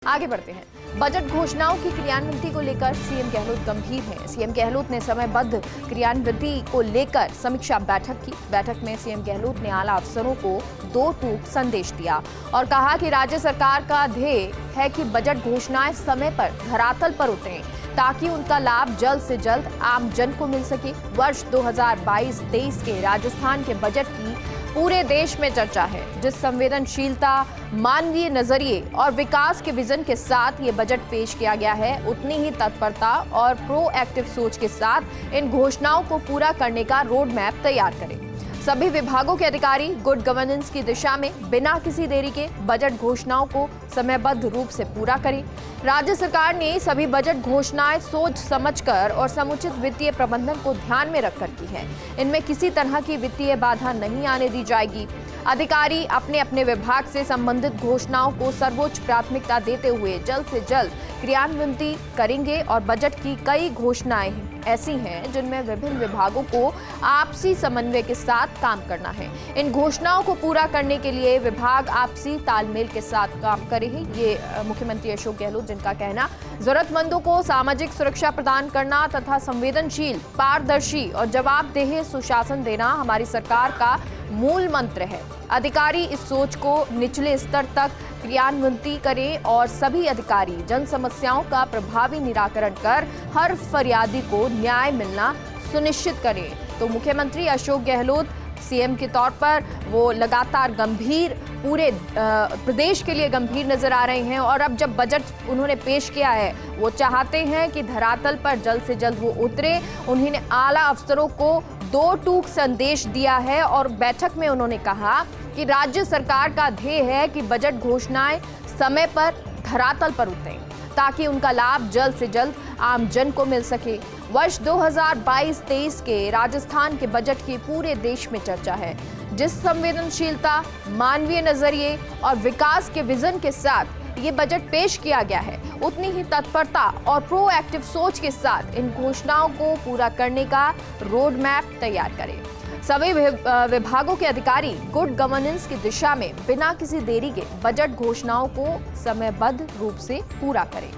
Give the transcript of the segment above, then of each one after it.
आगे बढ़ते हैं। बजट घोषणाओं की क्रियान्विति को लेकर सीएम गहलोत गंभीर हैं। सीएम गहलोत ने समयबद्ध क्रियान्विति को लेकर समीक्षा बैठक की। बैठक में सीएम गहलोत ने आला अफसरों को दो टूक संदेश दिया और कहा कि राज्य सरकार का ध्येय है कि बजट घोषणाएं समय पर धरातल पर उतरें ताकि उनका लाभ जल्द से जल्द आम जन को मिल सके। वर्ष 2022-23 के राजस्थान के बजट की पूरे देश में चर्चा है। जिस संवेदनशीलता, मानवीय नजरिए और विकास के विजन के साथ ये बजट पेश किया गया है, उतनी ही तत्परता और प्रोएक्टिव सोच के साथ इन घोषणाओं को पूरा करने का रोड मैप तैयार करें। सभी विभागों के अधिकारी गुड गवर्नेंस की दिशा में बिना किसी देरी के बजट घोषणाओं को समयबद्ध रूप से पूरा करें। राज्य सरकार ने सभी बजट घोषणाएं सोच समझकर और समुचित वित्तीय प्रबंधन को ध्यान में रखकर की है। इनमें किसी तरह की वित्तीय बाधा नहीं आने दी जाएगी। अधिकारी अपने अपने विभाग से संबंधित घोषणाओं को सर्वोच्च प्राथमिकता देते हुए जल्द से जल्द क्रियान्विति करेंगे और बजट की कई घोषणाएं ऐसी हैं जिनमें विभिन्न विभागों को आपसी समन्वय के साथ काम करना है। इन घोषणाओं को पूरा करने के लिए विभाग आपसी तालमेल के साथ काम करेंगे। ये मुख्यमंत्री अशोक गहलोत, जिनका कहना जरूरतमंदों को सामाजिक सुरक्षा प्रदान करना तथा संवेदनशील, पारदर्शी और जवाबदेह सुशासन देना हमारी सरकार का मूल मंत्र है। अधिकारी इस सोच को निचले स्तर तक क्रियान्विति करें और सभी अधिकारी जन समस्याओं का प्रभावी निराकरण कर हर फरियादी को न्याय मिलना सुनिश्चित करें। तो मुख्यमंत्री अशोक गहलोत सीएम के तौर पर वो लगातार गंभीर, पूरे प्रदेश के लिए गंभीर नजर आ रहे हैं और अब जब बजट उन्होंने पेश किया है, वो चाहते हैं कि धरातल पर जल्द से जल्द वो उतरे। उन्होंने आला अफसरों को दो टूक संदेश दिया है और बैठक में उन्होंने कहा कि राज्य सरकार का ध्येय है कि बजट घोषणाएं समय पर धरातल पर उतरें ताकि उनका लाभ जल्द से जल्द आम जन को मिल सके। वर्ष 2022-23 के राजस्थान के बजट की पूरे देश में चर्चा है। जिस संवेदनशीलता, मानवीय नजरिए और विकास के विजन के साथ ये बजट पेश किया गया है, उतनी ही तत्परता और प्रोएक्टिव सोच के साथ इन घोषणाओं को पूरा करने का रोड मैप तैयार करें। सभी विभागों के अधिकारी गुड गवर्नेंस की दिशा में बिना किसी देरी के बजट घोषणाओं को समयबद्ध रूप से पूरा करें।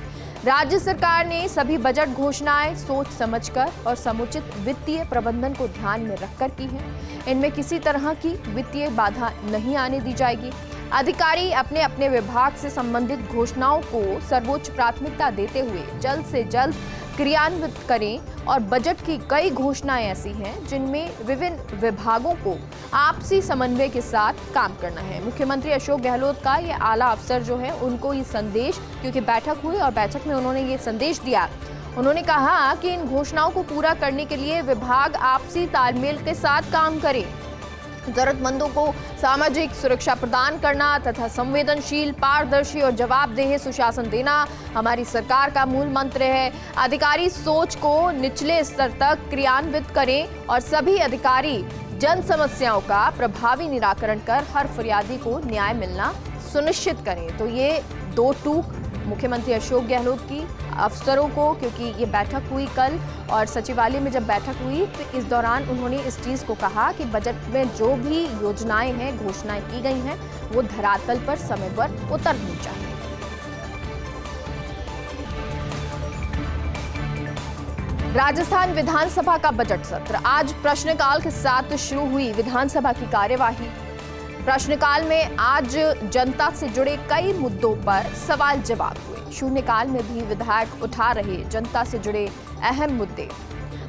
राज्य सरकार ने सभी बजट घोषणाएं सोच समझकर और समुचित वित्तीय प्रबंधन को ध्यान में रखकर की है। इनमें किसी तरह की वित्तीय बाधा नहीं आने दी जाएगी। अधिकारी अपने अपने विभाग से संबंधित घोषणाओं को सर्वोच्च प्राथमिकता देते हुए जल्द से जल्द क्रियान्वित करें और बजट की कई घोषणाएं ऐसी हैं जिनमें विभिन्न विभागों को आपसी समन्वय के साथ काम करना है। मुख्यमंत्री अशोक गहलोत का ये आला अफसर जो है, उनको ये संदेश, क्योंकि बैठक हुई और बैठक में उन्होंने ये संदेश दिया। उन्होंने कहा कि इन घोषणाओं को पूरा करने के लिए विभाग आपसी तालमेल के साथ काम करे। जरूरतमंदों को सामाजिक सुरक्षा प्रदान करना तथा संवेदनशील, पारदर्शी और जवाबदेह सुशासन देना हमारी सरकार का मूल मंत्र है। अधिकारी सोच को निचले स्तर तक क्रियान्वित करें और सभी अधिकारी जन समस्याओं का प्रभावी निराकरण कर हर फरियादी को न्याय मिलना सुनिश्चित करें। तो ये दो टूक मुख्यमंत्री अशोक गहलोत की अफसरों को, क्योंकि ये बैठक हुई कल और सचिवालय में जब बैठक हुई तो इस दौरान उन्होंने इस चीज़ को कहा कि बजट में जो भी योजनाएं हैं, घोषणाएं की गई हैं, वो धरातल पर समय पर उतरनी चाहिए। राजस्थान विधानसभा का बजट सत्र आज प्रश्नकाल के साथ शुरू हुई विधानसभा की कार्यवाही। प्रश्नकाल में आज जनता से जुड़े कई मुद्दों पर सवाल जवाब हुए। शून्यकाल में भी विधायक उठा रहे जनता से जुड़े अहम मुद्दे।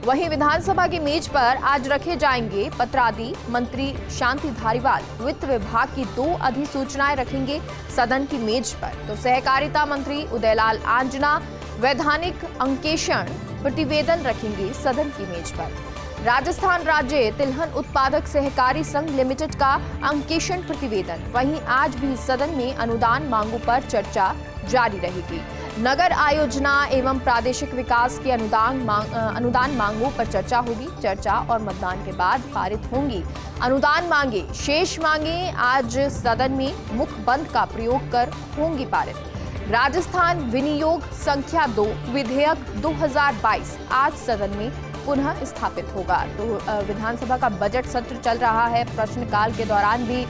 वहीं विधानसभा की मेज पर आज रखे जाएंगे पत्रादि। मंत्री शांति धारीवाल वित्त विभाग की 2 अधिसूचनाएं रखेंगे सदन की मेज पर। तो सहकारिता मंत्री उदयलाल आंजना वैधानिक अंकेक्षण प्रतिवेदन रखेंगे सदन की मेज पर। राजस्थान राज्य तिलहन उत्पादक सहकारी संघ लिमिटेड का अंकेक्षण प्रतिवेदन। वहीं आज भी सदन में अनुदान मांगों पर चर्चा जारी रहेगी। नगर आयोजना एवं प्रादेशिक विकास की अनुदान मांगों पर चर्चा होगी। चर्चा और मतदान के बाद पारित होंगी अनुदान मांगे। शेष मांगे आज सदन में मुख बंद का प्रयोग कर होंगी पारित। राजस्थान विनियोग संख्या 2 विधेयक 2022 आज सदन में पुनः स्थापित होगा। तो विधानसभा का बजट सत्र चल रहा है। प्रश्नकाल के दौरान भी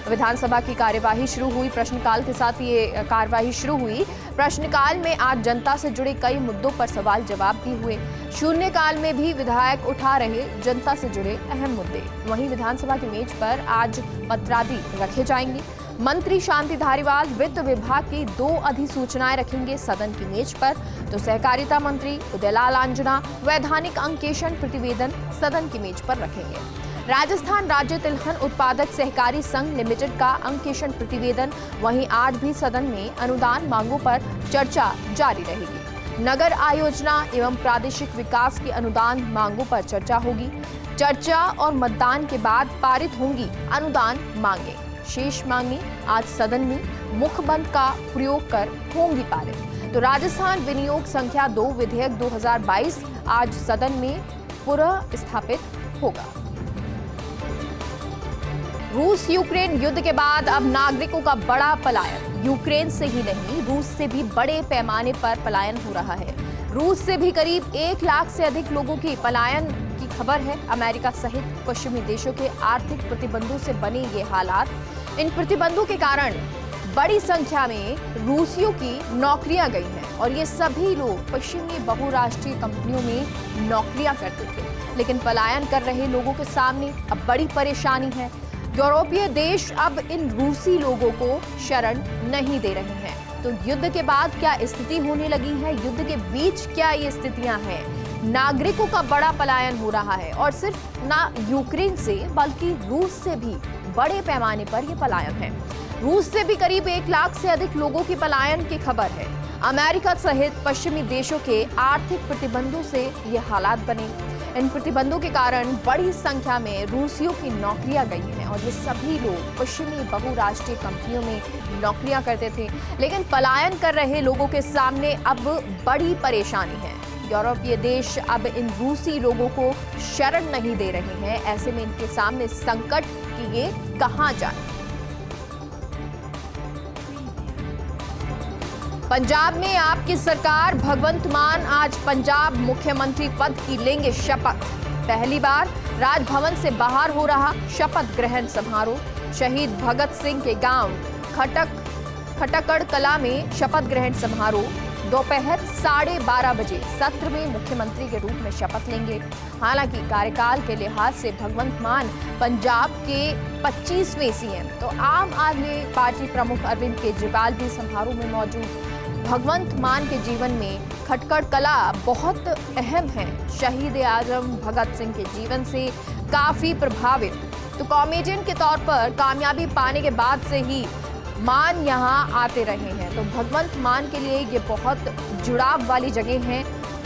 विधानसभा की कार्यवाही शुरू हुई। प्रश्नकाल के साथ ये कार्यवाही शुरू हुई। प्रश्नकाल में आज जनता से जुड़े कई मुद्दों पर सवाल जवाब भी हुए। शून्यकाल में भी विधायक उठा रहे जनता से जुड़े अहम मुद्दे। वहीं विधानसभा की मेज पर आज पत्रादि रखे जाएंगे। मंत्री शांति धारीवाल वित्त विभाग की 2 अधिसूचनाएं रखेंगे सदन की मेज पर, तो सहकारिता मंत्री उदयलाल आंजना वैधानिक अंकेक्षण प्रतिवेदन सदन की मेज पर रखेंगे। राजस्थान राज्य तिलहन उत्पादक सहकारी संघ लिमिटेड का अंकेक्षण प्रतिवेदन, वहीं आज भी सदन में अनुदान मांगों पर चर्चा जारी रहेगी। नगर आयोजना एवं प्रादेशिक विकास की अनुदान मांगों पर चर्चा होगी। चर्चा और मतदान के बाद पारित होंगी अनुदान मांगे। शेष मांगे आज सदन में मुखबंद का प्रयोग कर होंगी पारित। तो राजस्थान विनियोग संख्या 2 विधेयक 2022 आज सदन में पुनः स्थापित होगा। रूस यूक्रेन युद्ध के बाद अब नागरिकों का बड़ा पलायन। यूक्रेन से ही नहीं, रूस से भी बड़े पैमाने पर पलायन हो रहा है। रूस से भी करीब 1 लाख से अधिक लोगों की पलायन की खबर है। अमेरिका सहित पश्चिमी देशों के आर्थिक प्रतिबंधों से बने ये हालात, इन प्रतिबंधों के कारण बड़ी संख्या में रूसियों की नौकरियां गई हैं और ये सभी लोग पश्चिमी बहुराष्ट्रीय कंपनियों में नौकरियां करते थे। लेकिन पलायन कर रहे लोगों के सामने अब बड़ी परेशानी है। यूरोपीय देश अब इन रूसी लोगों को शरण नहीं दे रहे हैं। तो युद्ध के बाद क्या स्थिति होने लगी है, युद्ध के बीच क्या ये स्थितियां हैं? नागरिकों का बड़ा पलायन हो रहा है और सिर्फ ना यूक्रेन से बल्कि रूस से भी बड़े पैमाने पर ये पलायन है। रूस से भी करीब 1 लाख से अधिक लोगों की पलायन की खबर है। अमेरिका सहित पश्चिमी देशों के आर्थिक प्रतिबंधों से ये हालात बने। इन प्रतिबंधों के कारण बड़ी संख्या में रूसियों की नौकरियां गई हैं और ये सभी लोग पश्चिमी बहुराष्ट्रीय कंपनियों में नौकरियां करते थे। लेकिन पलायन कर रहे लोगों के सामने अब बड़ी परेशानी है। यूरोपीय देश अब इन रूसी लोगों को शरण नहीं दे रहे हैं। ऐसे में इनके सामने संकट कि ये कहां जाए। पंजाब में आपकी सरकार, भगवंत मान आज पंजाब मुख्यमंत्री पद की लेंगे शपथ। पहली बार राजभवन से बाहर हो रहा शपथ ग्रहण समारोह। शहीद भगत सिंह के गांव खटकड़ कला में शपथ ग्रहण समारोह। दोपहर 12:30 बजे सत्र में मुख्यमंत्री के रूप में शपथ लेंगे। हालांकि कार्यकाल के लिहाज से भगवंत मान पंजाब के 25वें सीएम, तो आम आदमी पार्टी प्रमुख अरविंद केजरीवाल भी समारोह में मौजूद। भगवंत मान के जीवन में खटकड़ कला बहुत अहम है। शहीद आजम भगत सिंह के जीवन से काफी प्रभावित, तो कॉमेडियन के तौर पर कामयाबी पाने के बाद से ही मान यहाँ आते रहे हैं। तो भगवंत मान के लिए ये बहुत जुड़ाव वाली जगह है।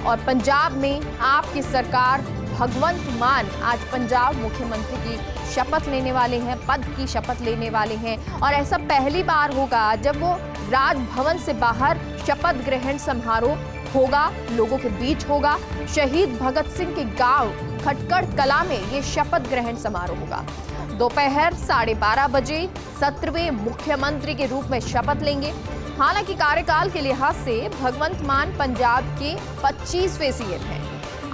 और पंजाब में आपकी सरकार, भगवंत मान आज पंजाब मुख्यमंत्री की शपथ लेने वाले हैं, पद की शपथ लेने वाले हैं। और ऐसा पहली बार होगा जब वो राजभवन से बाहर शपथ ग्रहण समारोह होगा, लोगों के बीच होगा। शहीद भगत सिंह के गांव खटकड़ कला में ये शपथ ग्रहण समारोह होगा। दोपहर 12:30 बजे सत्र में मुख्यमंत्री के रूप में शपथ लेंगे। हालांकि कार्यकाल के लिहाज से भगवंत मान पंजाब के 25वें सीएम हैं।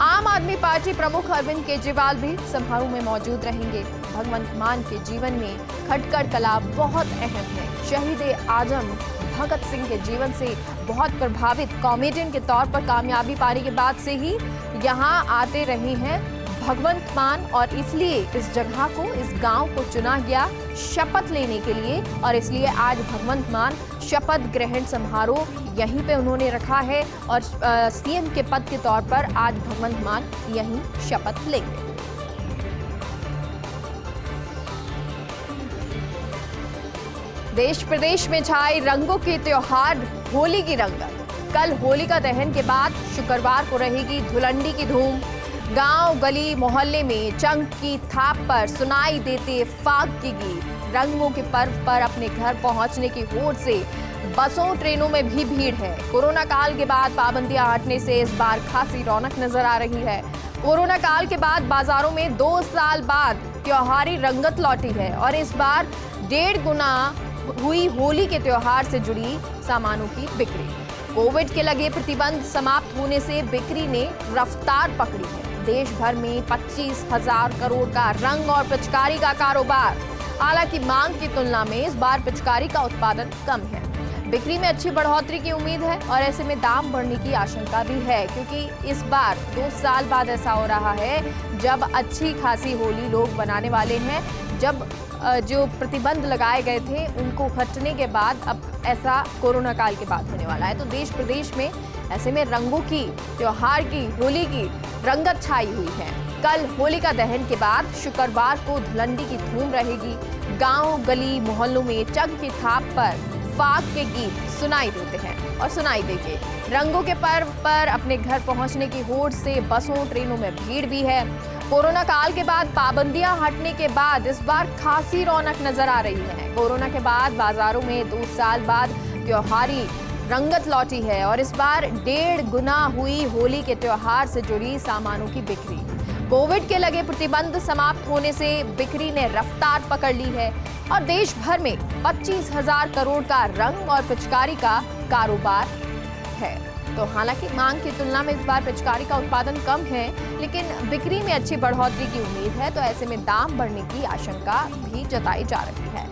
आम आदमी पार्टी प्रमुख अरविंद केजरीवाल भी समारोह में मौजूद रहेंगे। भगवंत मान के जीवन में खटकड़ कला बहुत अहम है। शहीद आजम भगत सिंह के जीवन से बहुत प्रभावित, कॉमेडियन के तौर पर कामयाबी पाने के बाद से ही यहाँ आते रहे हैं भगवंत मान। और इसलिए इस जगह को, इस गांव को चुना गया शपथ लेने के लिए। और इसलिए आज भगवंत मान शपथ ग्रहण समारोह यहीं पे उन्होंने रखा है और सीएम के पद के तौर पर आज भगवंत मान यहीं शपथ लेंगे। देश प्रदेश में छाए रंगों के त्योहार होली की रंगत। कल होलिका दहन के बाद शुक्रवार को रहेगी धुलंडी की धूम। गांव गली मोहल्ले में चंग की थाप पर सुनाई देते फाग के गीत। रंगों के पर्व पर अपने घर पहुंचने की होड़ से बसों ट्रेनों में भी भीड़ है। कोरोना काल के बाद पाबंदियां हटने से इस बार खासी रौनक नजर आ रही है। कोरोना काल के बाद बाजारों में 2 साल बाद त्योहारी रंगत लौटी है और इस बार 1.5 गुना हुई होली के त्योहार से जुड़ी सामानों की बिक्री। कोविड के लगे प्रतिबंध समाप्त होने से बिक्री ने रफ्तार पकड़ी है। देश भर में 25,000 करोड़ का रंग और पिचकारी का कारोबार। हालांकि मांग की तुलना में इस बार पिचकारी का उत्पादन कम है। बिक्री में अच्छी बढ़ोतरी की उम्मीद है और ऐसे में दाम बढ़ने की आशंका भी है, क्योंकि इस बार 2 साल बाद ऐसा हो रहा है जब अच्छी खासी होली लोग बनाने वाले हैं। जब जो प्रतिबंध लगाए गए थे उनको हटने के बाद अब ऐसा कोरोना काल के बाद होने वाला है। तो देश प्रदेश में ऐसे में रंगों की, त्योहार की, होली की रंगत छाई हुई है। कल होलिका दहन के बाद शुक्रवार को धुलंडी की धूम रहेगी। गांव, गली, मोहल्लों में चग की थाप पर फाग के गीत सुनाई देते हैं और सुनाई देंगे। रंगों के पर्व पर अपने घर पहुंचने की होड़ से बसों, ट्रेनों में भीड़ भी है। कोरोना काल के बाद पाबंदियां हटने के बाद इस बार खासी रौनक नजर आ रही है। कोरोना के बाद बाजारों में 2 साल बाद त्योहारी रंगत लौटी है और इस बार 1.5 गुना हुई होली के त्योहार से जुड़ी सामानों की बिक्री। कोविड के लगे प्रतिबंध समाप्त होने से बिक्री ने रफ्तार पकड़ ली है और देश भर में 25,000 करोड़ का रंग और पिचकारी का कारोबार है। तो हालांकि मांग की तुलना में इस बार पिचकारी का उत्पादन कम है, लेकिन बिक्री में अच्छी बढ़ोतरी की उम्मीद है। तो ऐसे में दाम बढ़ने की आशंका भी जताई जा रही है।